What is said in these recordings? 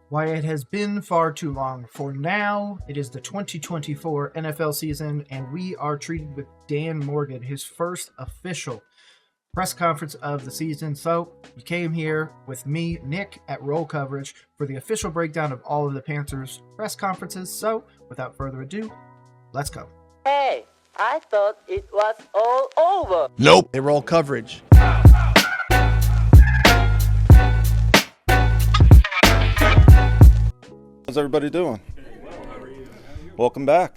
Why, it has been far too long. For now, it is the 2024 NFL season, and we are treated with Dan Morgan, his first official press conference of the season. So, you came here with me, Nick, at Roll Coverage for the official breakdown of all of the Panthers' press conferences. So, without further ado, let's go. Hey, I thought it was all over. Nope. They Roll Coverage. How's everybody doing? Welcome back.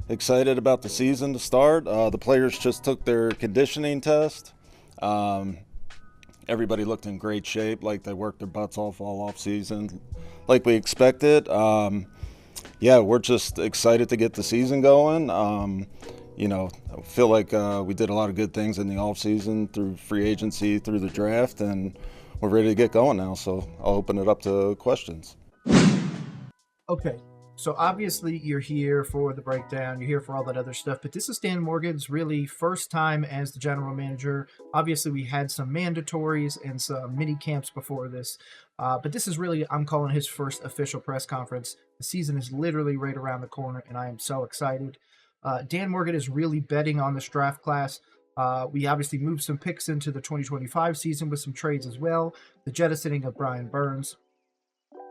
Excited about the season to start. The players just took their conditioning test. Everybody looked in great shape, like they worked their butts off all off season, like we expected. We're just excited to get the season going. I feel like we did a lot of good things in the off season through free agency, through the draft, and we're ready to get going now, so I'll open it up to questions. Okay, so obviously you're here for the breakdown, you're here for all that other stuff, but this is Dan Morgan's really first time as the general manager. Obviously, we had some mandatories and some mini camps before this, but this is really, I'm calling his first official press conference. The season is literally right around the corner, and I am so excited. Dan Morgan is really betting on this draft class. We obviously moved some picks into the 2025 season with some trades as well. The jettisoning of Brian Burns,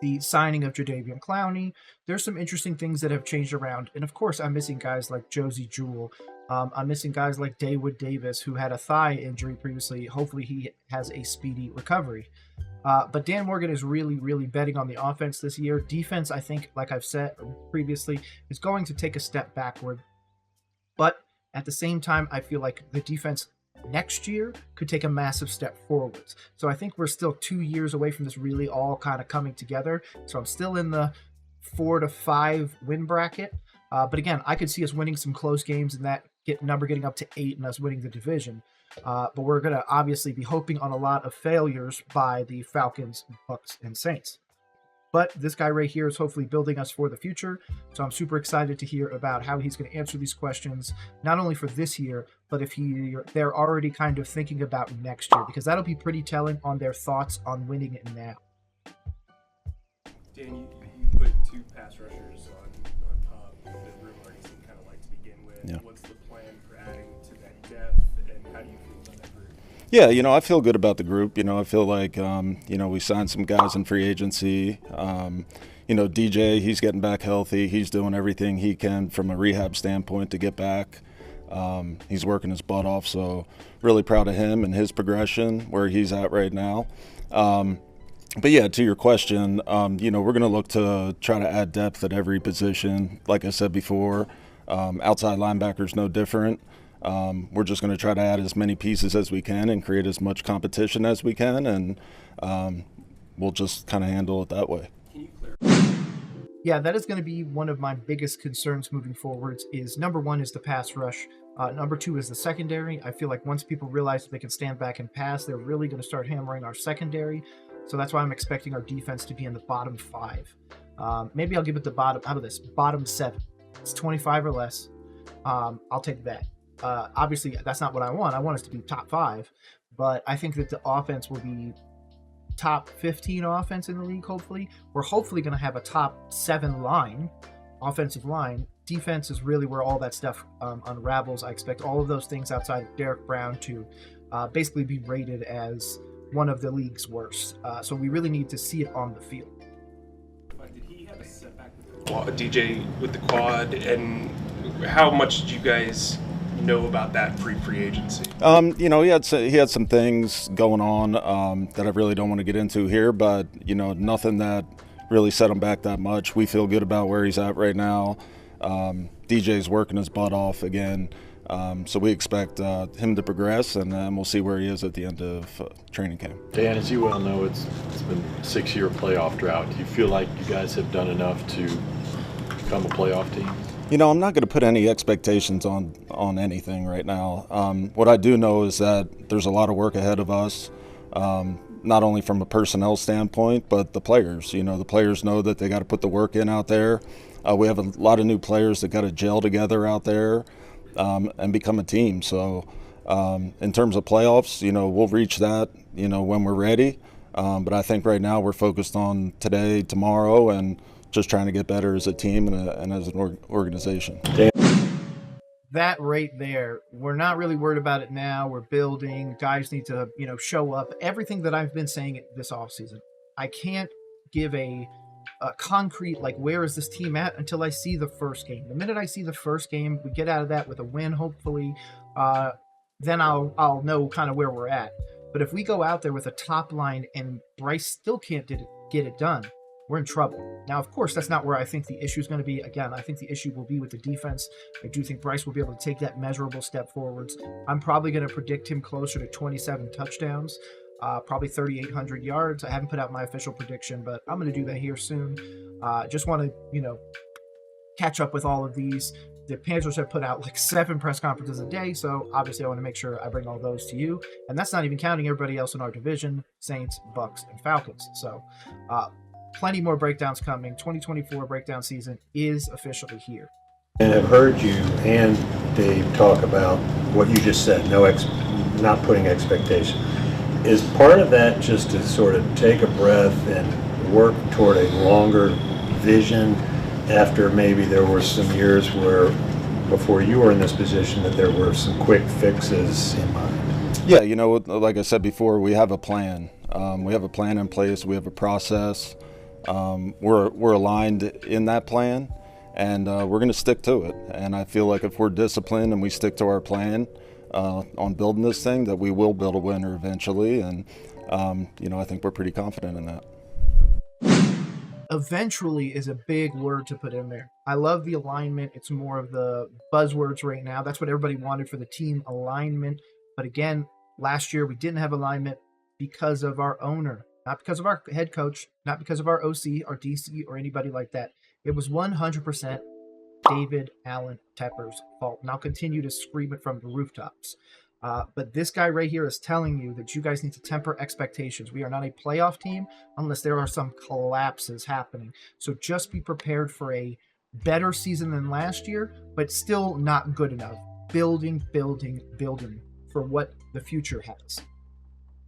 the signing of Jadeveon Clowney. There's some interesting things that have changed around. And of course, I'm missing guys like Josie Jewell. I'm missing guys like Dawood Davis, who had a thigh injury previously. Hopefully he has a speedy recovery. But Dan Morgan is really, really betting on the offense this year. Defense, I think, like I've said previously, is going to take a step backward. But at the same time, I feel like the defense next year could take a massive step forwards. So I think we're still 2 years away from this really all kind of coming together. So I'm still in the 4 to 5 win bracket. But again, I could see us winning some close games and that number getting up to 8 and us winning the division. But we're going to obviously be hoping on a lot of failures by the Falcons, Bucks, and Saints. But this guy right here is hopefully building us for the future. So I'm super excited to hear about how he's going to answer these questions, not only for this year, but if they're already kind of thinking about next year, because that'll be pretty telling on their thoughts on winning it now. Dan, you put 2 pass rushers on top. The room already seemed kind of like to begin with. Yeah. What's the plan for adding to that depth, and how do you feel about that group? Yeah, I feel good about the group. I feel like, we signed some guys in free agency. DJ, he's getting back healthy. He's doing everything he can from a rehab standpoint to get back. He's working his butt off, so really proud of him and his progression, where he's at right now. But yeah, to your question, we're going to look to try to add depth at every position. Like I said before, outside linebackers no different. We're just going to try to add as many pieces as we can and create as much competition as we can, and we'll just kind of handle it that way. Can you clarify? Yeah, that is going to be one of my biggest concerns moving forwards. Is number one is the pass rush. Number two is the secondary. I feel like once people realize that they can stand back and pass, they're really going to start hammering our secondary. So that's why I'm expecting our defense to be in the bottom 5. Maybe I'll give it the bottom 7. It's 25 or less. I'll take that. Obviously, that's not what I want. I want us to be top 5. But I think that the offense will be top 15 offense in the league, hopefully. We're hopefully going to have a top 7 offensive line. Defense is really where all that stuff unravels. I expect all of those things outside of Derek Brown to basically be rated as one of the league's worst. So we really need to see it on the field. Did he have a setback with DJ with the quad, and how much did you guys know about that free agency? He had some things going on that I really don't want to get into here, but nothing that really set him back that much. We feel good about where he's at right now. DJ's working his butt off again, so we expect him to progress, and then we'll see where he is at the end of training camp. Dan, as you well know, it's been a 6-year playoff drought. Do you feel like you guys have done enough to become a playoff team? I'm not going to put any expectations on anything right now. What I do know is that there's a lot of work ahead of us, not only from a personnel standpoint, but the players. The players know that they got to put the work in out there. We have a lot of new players that got to gel together out there and become a team. So in terms of playoffs, we'll reach that, when we're ready. But I think right now we're focused on today, tomorrow, and just trying to get better as a team and as an organization. That right there, we're not really worried about it now. We're building. Guys need to, show up. Everything that I've been saying this offseason. I can't give a concrete, like, where is this team at until I see the first game. The minute I see the first game, we get out of that with a win, hopefully, then I'll know kind of where we're at. But if we go out there with a top line and Bryce still can't get it done, we're in trouble. Now, of course, that's not where I think the issue is going to be. Again, I think the issue will be with the defense. I do think Bryce will be able to take that measurable step forwards. I'm probably going to predict him closer to 27 touchdowns, probably 3,800 yards. I haven't put out my official prediction, but I'm going to do that here soon. Just want to, catch up with all of these. The Panthers have put out like 7 press conferences a day, so obviously I want to make sure I bring all those to you. And that's not even counting everybody else in our division, Saints, Bucks, and Falcons. So plenty more breakdowns coming. 2024 breakdown season is officially here. And I've heard you and Dave talk about what you just said, not putting expectation. Is part of that just to sort of take a breath and work toward a longer vision after maybe there were some years where, before you were in this position, that there were some quick fixes in mind? Yeah, like I said before, we have a plan. We have a plan in place. We have a process. We're aligned in that plan, and we're going to stick to it. And I feel like if we're disciplined and we stick to our plan on building this thing, that we will build a winner eventually. And, I think we're pretty confident in that. Eventually is a big word to put in there. I love the alignment. It's more of the buzzwords right now. That's what everybody wanted for the team, alignment. But again, last year we didn't have alignment because of our owner, not because of our head coach, not because of our OC, our DC, or anybody like that. It was 100% David Allen Tepper's fault. And I'll continue to scream it from the rooftops. But this guy right here is telling you that you guys need to temper expectations. We are not a playoff team unless there are some collapses happening. So just be prepared for a better season than last year, but still not good enough. Building for what the future has.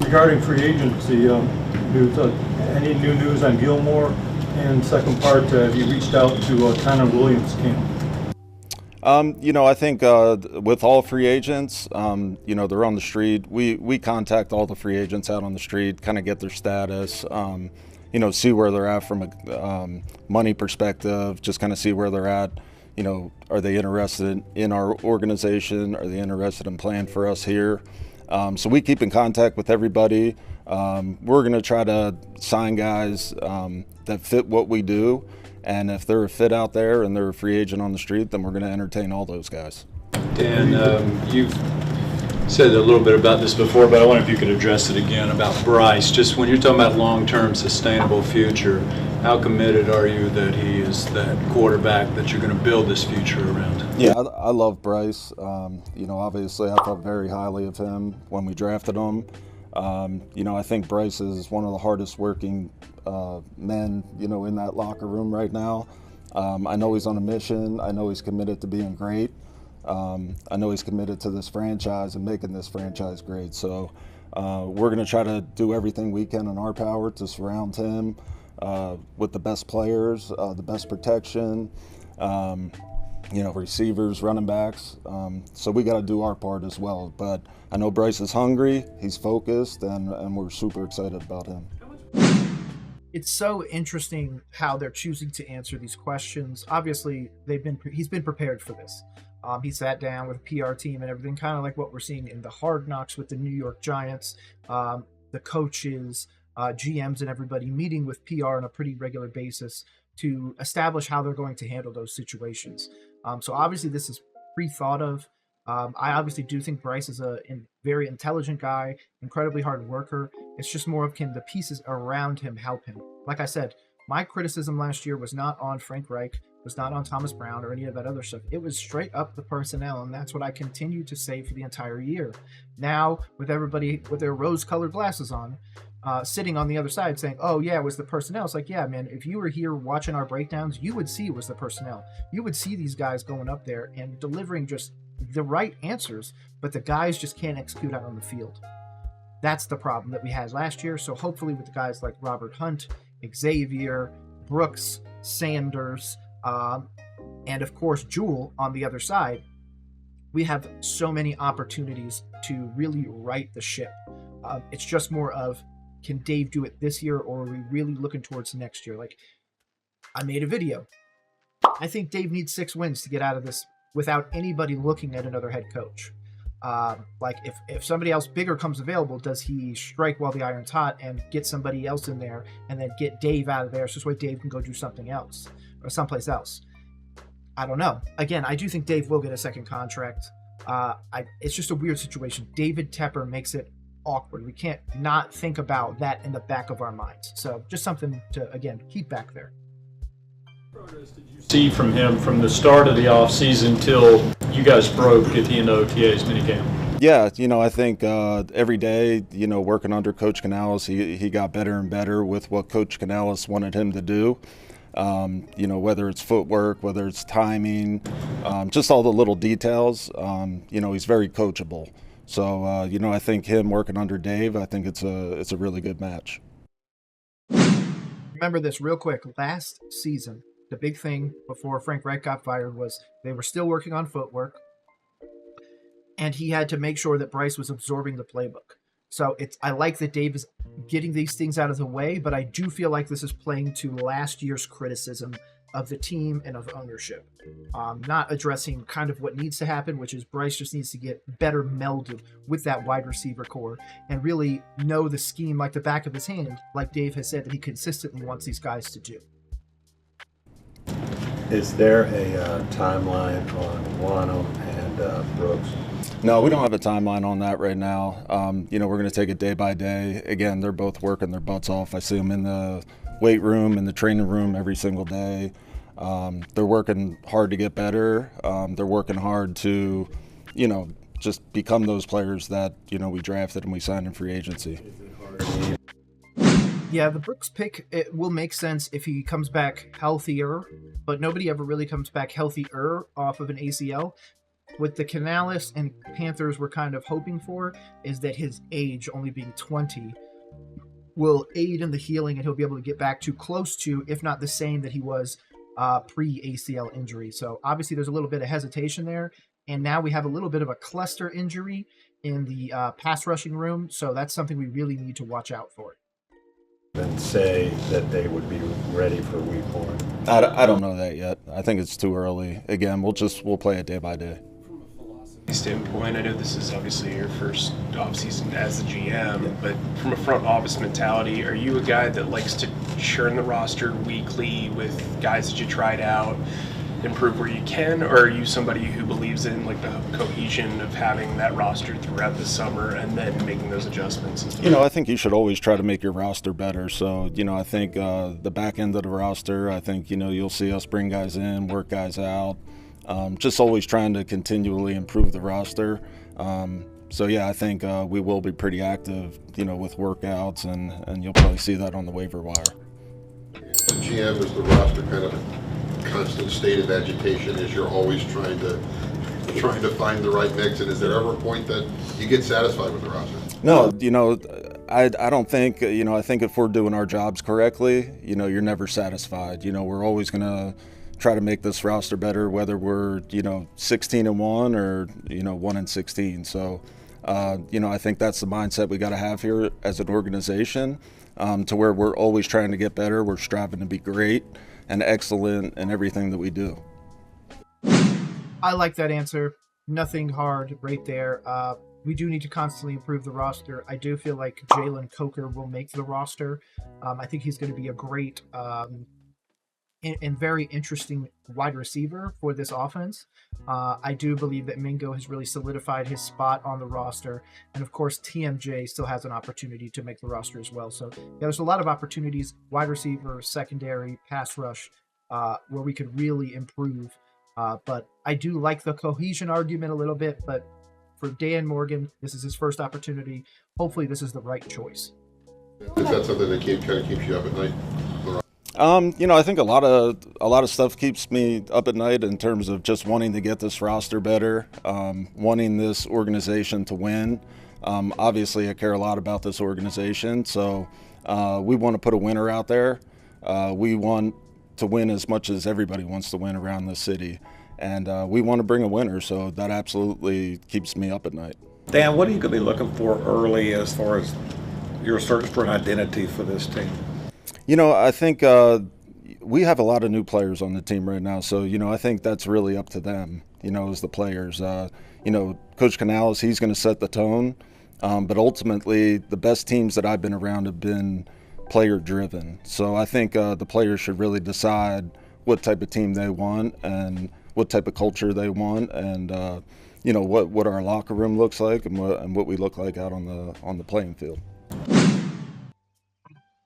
Regarding free agency, any new news on Gilmore? And second part, have you reached out to Connor Williams' camp? I think with all free agents, they're on the street. We contact all the free agents out on the street, kind of get their status, see where they're at from a money perspective, just kind of see where they're at. Are they interested in our organization? Are they interested in playing for us here? So we keep in contact with everybody. We're going to try to sign guys that fit what we do. And if they're a fit out there and they're a free agent on the street, then we're going to entertain all those guys. Dan, you've said a little bit about this before, but I wonder if you could address it again about Bryce. Just when you're talking about long-term sustainable future, how committed are you that he is that quarterback that you're going to build this future around? Yeah, I love Bryce. Obviously I thought very highly of him when we drafted him. I think Bryce is one of the hardest working men, in that locker room right now. I know he's on a mission. I know he's committed to being great. I know he's committed to this franchise and making this franchise great. So we're going to try to do everything we can in our power to surround him with the best players, the best protection, receivers, running backs. So we got to do our part as well. But I know Bryce is hungry, he's focused, and we're super excited about him. It's so interesting how they're choosing to answer these questions. Obviously, he's been prepared for this. He sat down with a PR team and everything, kind of like what we're seeing in the Hard Knocks with the New York Giants, the coaches, GMs, and everybody meeting with PR on a pretty regular basis to establish how they're going to handle those situations. So obviously this is pre-thought of. I obviously do think Bryce is a very intelligent guy, incredibly hard worker. It's just more of, can the pieces around him help him? Like I said, my criticism last year was not on Frank Reich, was not on Thomas Brown or any of that other stuff. It was straight up the personnel, and that's what I continue to say for the entire year. Now, with everybody with their rose-colored glasses on, sitting on the other side saying, oh yeah, it was the personnel. It's like, yeah, man, if you were here watching our breakdowns, you would see it was the personnel. You would see these guys going up there and delivering just the right answers, but the guys just can't execute out on the field. That's the problem that we had last year. So hopefully with guys like Robert Hunt, Xavier, Brooks, Sanders, and of course Jewel on the other side, we have so many opportunities to really right the ship. It's just more of, can Dave do it this year, or are we really looking towards next year? Like, I made a video. I think Dave needs 6 wins to get out of this without anybody looking at another head coach. Like, if somebody else bigger comes available, does he strike while the iron's hot and get somebody else in there and then get Dave out of there so this way Dave can go do something else or someplace else? I don't know. Again, I do think Dave will get a second contract. It's just a weird situation. David Tepper makes it awkward. We can't not think about that in the back of our minds. So just something to, again, keep back there. See from him from the start of the offseason till you guys broke at the end of OTA's minicamp? Yeah, I think every day, working under Coach Canales, he got better and better with what Coach Canales wanted him to do. Whether it's footwork, whether it's timing, just all the little details, he's very coachable. So, I think him working under Dave, I think it's a really good match. Remember this real quick. Last season, the big thing before Frank Reich got fired was they were still working on footwork, and he had to make sure that Bryce was absorbing the playbook. So I like that Dave is getting these things out of the way, but I do feel like this is playing to last year's criticism of the team and of ownership. Not addressing kind of what needs to happen, which is Bryce just needs to get better melded with that wide receiver core and really know the scheme like the back of his hand, like Dave has said that he consistently wants these guys to do. Is there a timeline on Wano and Brooks? No, we don't have a timeline on that right now. We're going to take it day by day. Again, they're both working their butts off. I see them in the weight room, in the training room every single day. They're working hard to get better. They're working hard to, just become those players that, we drafted and we signed in free agency. Yeah, the Brooks pick, it will make sense if he comes back healthier, but nobody ever really comes back healthier off of an ACL. What the Canales and Panthers were kind of hoping for is that his age, only being 20, will aid in the healing and he'll be able to get back to close to, if not the same that he was pre-ACL injury. So obviously there's a little bit of hesitation there. And now we have a little bit of a cluster injury in the pass rushing room. So that's something we really need to watch out for. And say that they would be ready for week 1? I don't know that yet. I think it's too early. Again, we'll play it day by day. Standpoint, I know this is obviously your first offseason as the GM, but from a front office mentality, are you a guy that likes to churn the roster weekly with guys that you tried out, improve where you can, or are you somebody who believes in like the cohesion of having that roster throughout the summer and then making those adjustments? I think you should always try to make your roster better. So, I think the back end of the roster, I think, you'll see us bring guys in, work guys out. Just always trying to continually improve the roster. I think we will be pretty active, with workouts, and you'll probably see that on the waiver wire. The GM, is the roster kind of a constant state of agitation as you're always trying to find the right mix? And is there ever a point that you get satisfied with the roster? No, I don't think, I think if we're doing our jobs correctly, you're never satisfied. We're always going to try to make this roster better, whether we're 16-1 or 1-16. So I think that's the mindset we got to have here as an organization, to where we're always trying to get better. We're striving to be great and excellent in everything that we do. I like that answer. Nothing hard right there. We do need to constantly improve the roster. I do feel like Jalen Coker will make the roster. I think he's going to be a great and very interesting wide receiver for this offense. I do believe that Mingo has really solidified his spot on the roster. And of course, TMJ still has an opportunity to make the roster as well. So there's a lot of opportunities, wide receiver, secondary, pass rush, where we could really improve. But I do like the cohesion argument a little bit, but for Dan Morgan, this is his first opportunity. Hopefully this is the right choice. Is that something that kind of keeps you up at night? I think a lot of stuff keeps me up at night in terms of just wanting to get this roster better, wanting this organization to win. Obviously, I care a lot about this organization, so we want to put a winner out there. We want to win as much as everybody wants to win around the city, and we want to bring a winner, so that absolutely keeps me up at night. Dan, what are you going to be looking for early as far as your search for an identity for this team? You know, I think we have a lot of new players on the team right now, so, you know, I think that's really up to them, you know, as the players. You know, Coach McCandless, he's going to set the tone, but ultimately the best teams that I've been around have been player-driven. So I think the players should really decide what type of team they want and what type of culture they want, and you know, what our locker room looks like and what we look like out on the playing field.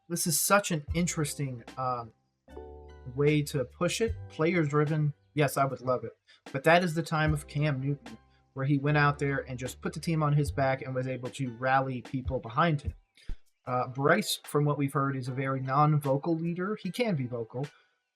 This is such an interesting way to push it. Players driven, yes, I would love it. But that is the time of Cam Newton, where he went out there and just put the team on his back and was able to rally people behind him. Bryce, from what we've heard, is a very non-vocal leader. He can be vocal,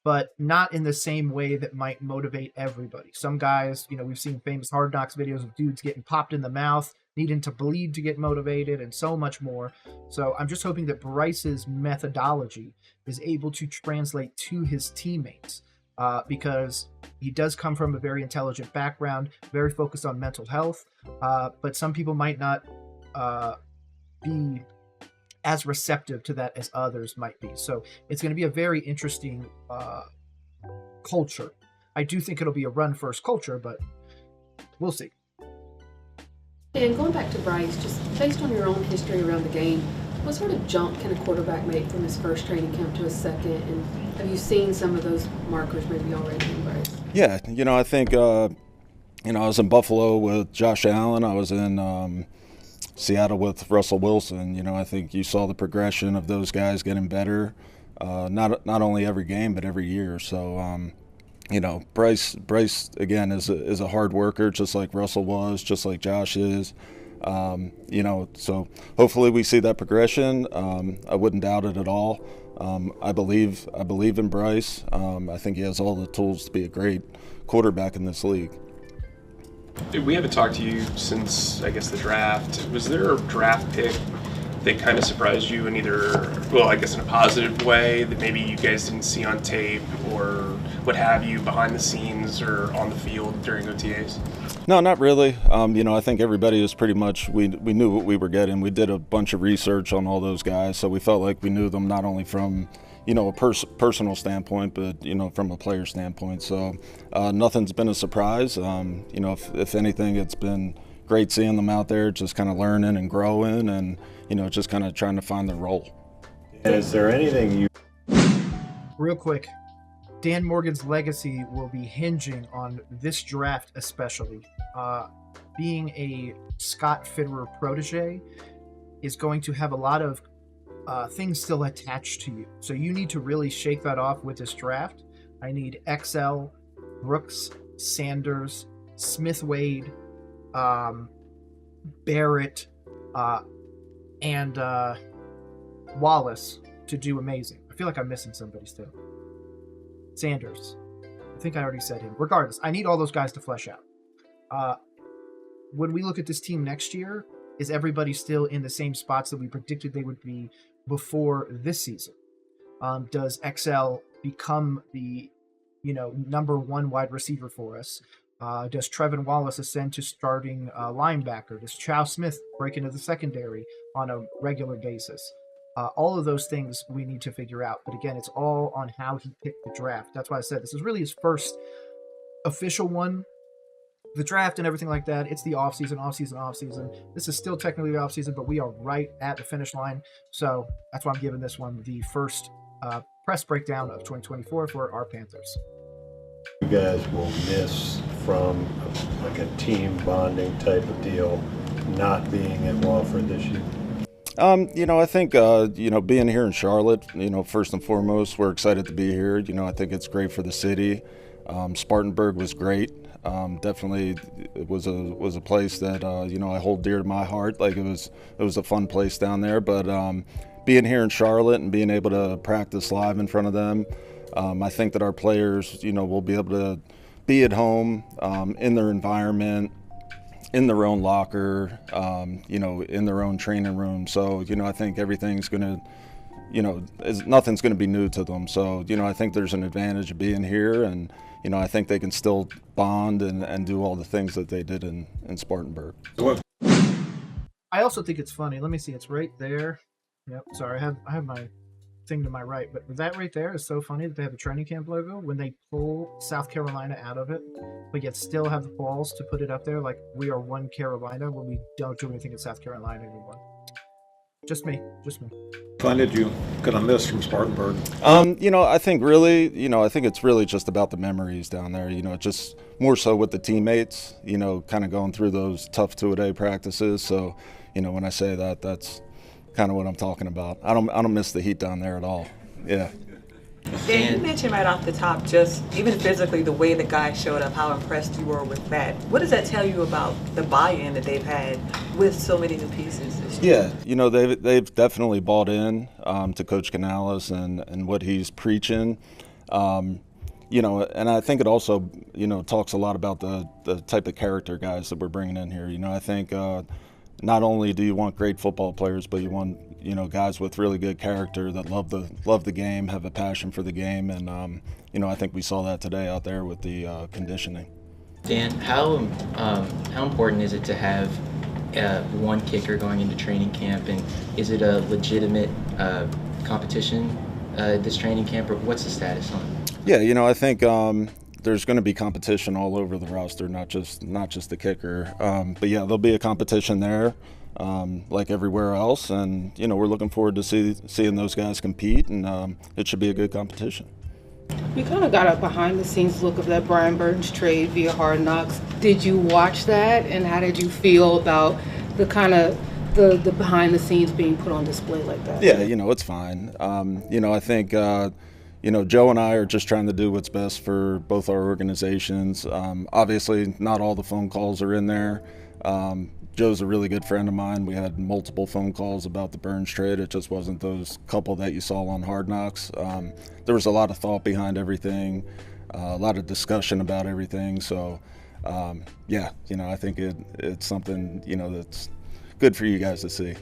but not in the same way that might motivate everybody. Some guys, you know, we've seen famous Hard Knocks videos of dudes getting popped in the mouth, needing to bleed to get motivated, and so much more. So I'm just hoping that Bryce's methodology is able to translate to his teammates, because he does come from a very intelligent background, very focused on mental health, but some people might not be as receptive to that as others might be. So it's going to be a very interesting culture. I do think it'll be a run-first culture, but we'll see. And going back to Bryce, just based on your own history around the game, what sort of jump can a quarterback make from his first training camp to his second? And have you seen some of those markers maybe already in Bryce? Yeah, you know, I think, you know, I was in Buffalo with Josh Allen. I was in Seattle with Russell Wilson. You know, I think you saw the progression of those guys getting better, not only every game, but every year. So, you know, Bryce again is a hard worker, just like Russell was, just like Josh is. You know, so hopefully we see that progression. I wouldn't doubt it at all. I believe in Bryce. I think he has all the tools to be a great quarterback in this league. We haven't talked to you since, I guess, the draft. Was there a draft pick that kind of surprised you in either, well, I guess in a positive way that maybe you guys didn't see on tape or what have you behind the scenes or on the field during OTAs? No, not really. You know, I think everybody is pretty much, we knew what we were getting. We did a bunch of research on all those guys, so we felt like we knew them not only from, you know, a personal standpoint, but, you know, from a player standpoint. So nothing's been a surprise. You know, if anything, it's been great seeing them out there, just kind of learning and growing and, you know, just kind of trying to find their role. Is there anything you... Real quick, Dan Morgan's legacy will be hinging on this draft especially. Being a Scott Fitterer protege is going to have a lot of things still attached to you. So you need to really shake that off with this draft. I need XL, Brooks, Sanders, Smith-Wade, Barrett, and Wallace to do amazing. I feel like I'm missing somebody still. Sanders. I think I already said him. Regardless, I need all those guys to flesh out. When we look at this team next year, is everybody still in the same spots that we predicted they would be before this season? Does XL become the, you know, number one wide receiver for us? Does Trevin Wallace ascend to starting linebacker? Does Chow Smith break into the secondary on a regular basis? All of those things we need to figure out. But again, it's all on how he picked the draft. That's why I said this is really his first official one. The draft and everything like that, it's the offseason. This is still technically the offseason, but we are right at the finish line. So that's why I'm giving this one the first press breakdown of 2024 for our Panthers. You guys will miss from like a team bonding type of deal not being at Wofford this year? You know, I think, you know, being here in Charlotte, you know, first and foremost, we're excited to be here. You know, I think it's great for the city. Spartanburg was great. Definitely it was a place that, you know, I hold dear to my heart. Like it was a fun place down there, but being here in Charlotte and being able to practice live in front of them, I think that our players, you know, will be able to be at home in their environment, in their own locker, in their own training room. So, I think everything's going to, nothing's going to be new to them. So, I think there's an advantage of being here, and, I think they can still bond and do all the things that they did in Spartanburg. I also think it's funny. Let me see. It's right there. Yep. Sorry, I have my thing to my right, but that right there is so funny that they have a training camp logo when they pull South Carolina out of it, but yet still have the balls to put it up there like we are one Carolina when we don't do anything in South Carolina anymore. Just me. When did you gonna miss from Spartanburg? I think really, I think it's really just about the memories down there, just more so with the teammates, kind of going through those tough two-a-day practices. So, when I say that, that's kind of what I'm talking about. I don't miss the heat down there at all. Yeah. Dan, you mentioned right off the top, just even physically, the way the guys showed up, how impressed you were with that. What does that tell you about the buy-in that they've had with so many new pieces this year? Yeah, they've definitely bought in to Coach McCandless and what he's preaching. And I think it also, talks a lot about the type of character guys that we're bringing in here. I think not only do you want great football players, but you want guys with really good character that love the game, have a passion for the game, and I think we saw that today out there with the conditioning. Dan, how important is it to have one kicker going into training camp, and is it a legitimate competition this training camp, or what's the status on it? Yeah, I think there's going to be competition all over the roster, not just the kicker. But yeah, there'll be a competition there, like everywhere else, and we're looking forward to seeing those guys compete, and it should be a good competition. We kind of got a behind-the-scenes look of that Brian Burns trade via Hard Knocks. Did you watch that, and how did you feel about the kind of the behind-the-scenes being put on display like that? Yeah, it's fine. I think Joe and I are just trying to do what's best for both our organizations. Obviously, not all the phone calls are in there. Joe's a really good friend of mine. We had multiple phone calls about the Burns trade. It just wasn't those couple that you saw on Hard Knocks. There was a lot of thought behind everything, a lot of discussion about everything. So, I think it's something, that's good for you guys to see.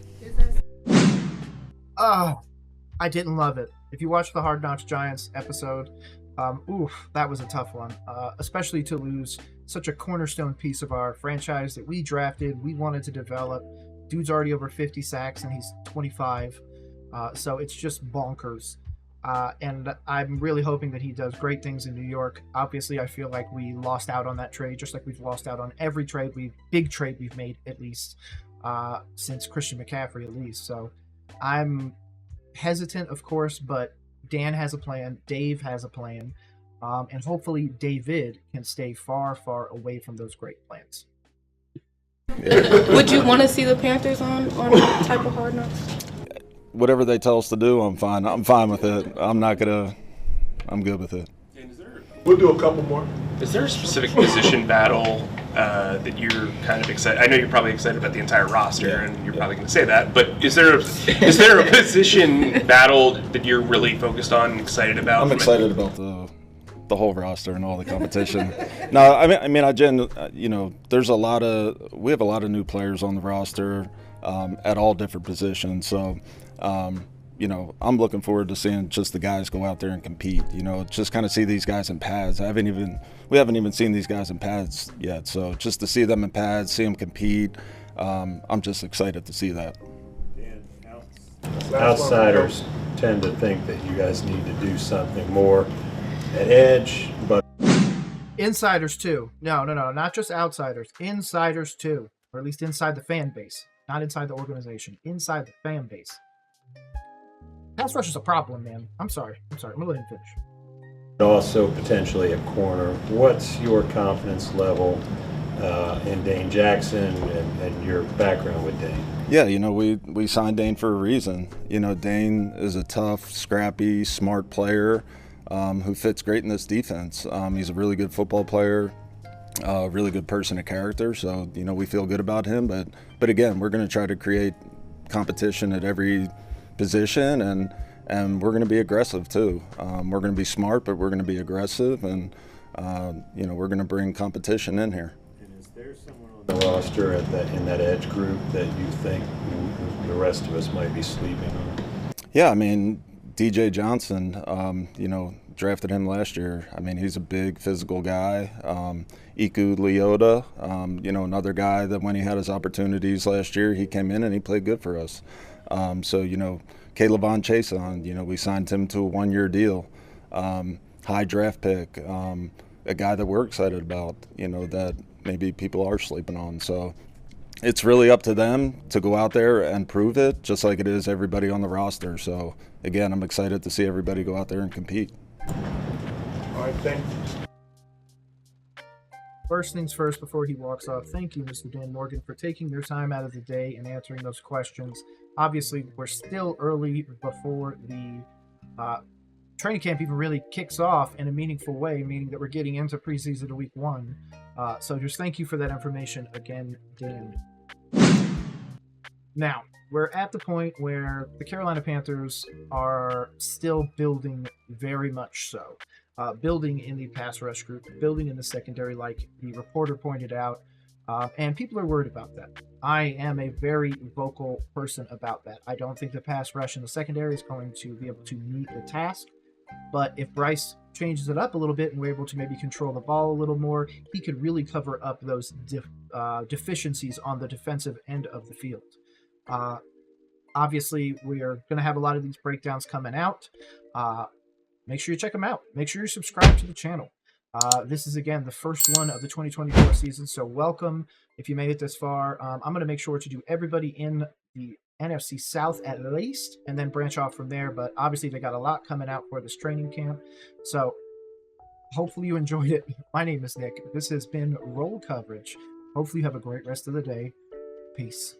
Oh, I didn't love it. If you watch the Hard Knocks Giants episode, that was a tough one, especially to lose such a cornerstone piece of our franchise that we drafted, we wanted to develop. Dude's already over 50 sacks, and he's 25, so it's just bonkers. And I'm really hoping that he does great things in New York. Obviously, I feel like we lost out on that trade, just like we've lost out on every big trade we've made, at least, since Christian McCaffrey, at least. So I'm hesitant, of course, but Dan has a plan, Dave has a plan, and hopefully David can stay far, far away from those great plans. Would you want to see the Panthers on that type of Hard Knocks? Whatever they tell us to do, I'm fine. I'm fine with it. I'm good with it. We'll do a couple more. Is there a specific position battle that you're kind of excited? I know you're probably excited about the entire roster, and you're probably going to say that. But is there a position battle that you're really focused on and excited about? I'm excited about the whole roster and all the competition. No, I mean, there's we have a lot of new players on the roster at all different positions. So. I'm looking forward to seeing just the guys go out there and compete. Just kind of see these guys in pads. We haven't even seen these guys in pads yet. So just to see them in pads, see them compete, I'm just excited to see that. Outsiders tend to think that you guys need to do something more at edge, but Insiders too. No, not just outsiders. Insiders too, or at least inside the fan base, not inside the organization. Inside the fan base. Pass rush is a problem, man. I'm sorry. I'm gonna let him finish. also potentially a corner. What's your confidence level in Dane Jackson and your background with Dane? Yeah, we signed Dane for a reason. Dane is a tough, scrappy, smart player who fits great in this defense. He's a really good football player, really good person of character. So, we feel good about him. But again, we're going to try to create competition at every position, and we're going to be aggressive too. We're going to be smart, but we're going to be aggressive, and we're going to bring competition in here. And is there someone on the roster in that edge group that you think the rest of us might be sleeping on? Yeah, I mean, DJ Johnson, drafted him last year. I mean, he's a big physical guy. Iku Leota, another guy that when he had his opportunities last year, he came in and he played good for us. Caleb Von Chason, we signed him to a 1-year deal. High draft pick, a guy that we're excited about, that maybe people are sleeping on. So it's really up to them to go out there and prove it, just like it is everybody on the roster. So, again, I'm excited to see everybody go out there and compete. All right, thank you. First things first, before he walks off, thank you, Mr. Dan Morgan, for taking your time out of the day and answering those questions. Obviously, we're still early before the training camp even really kicks off in a meaningful way, meaning that we're getting into preseason to week 1. So just thank you for that information again, Dan. Now, we're at the point where the Carolina Panthers are still building, very much so. Building in the pass rush group, building in the secondary, like the reporter pointed out, and people are worried about that. I am a very vocal person about that. I don't think the pass rush in the secondary is going to be able to meet the task, but if Bryce changes it up a little bit and we're able to maybe control the ball a little more, he could really cover up those deficiencies on the defensive end of the field. Obviously, we are going to have a lot of these breakdowns coming out. Make sure you check them out. Make sure you subscribe to the channel. This is, again, the first one of the 2024 season, so welcome if you made it this far. I'm going to make sure to do everybody in the NFC South at least, and then branch off from there, but obviously they got a lot coming out for this training camp, so hopefully you enjoyed it. My name is Nick. This has been Roll Coverage. Hopefully you have a great rest of the day. Peace.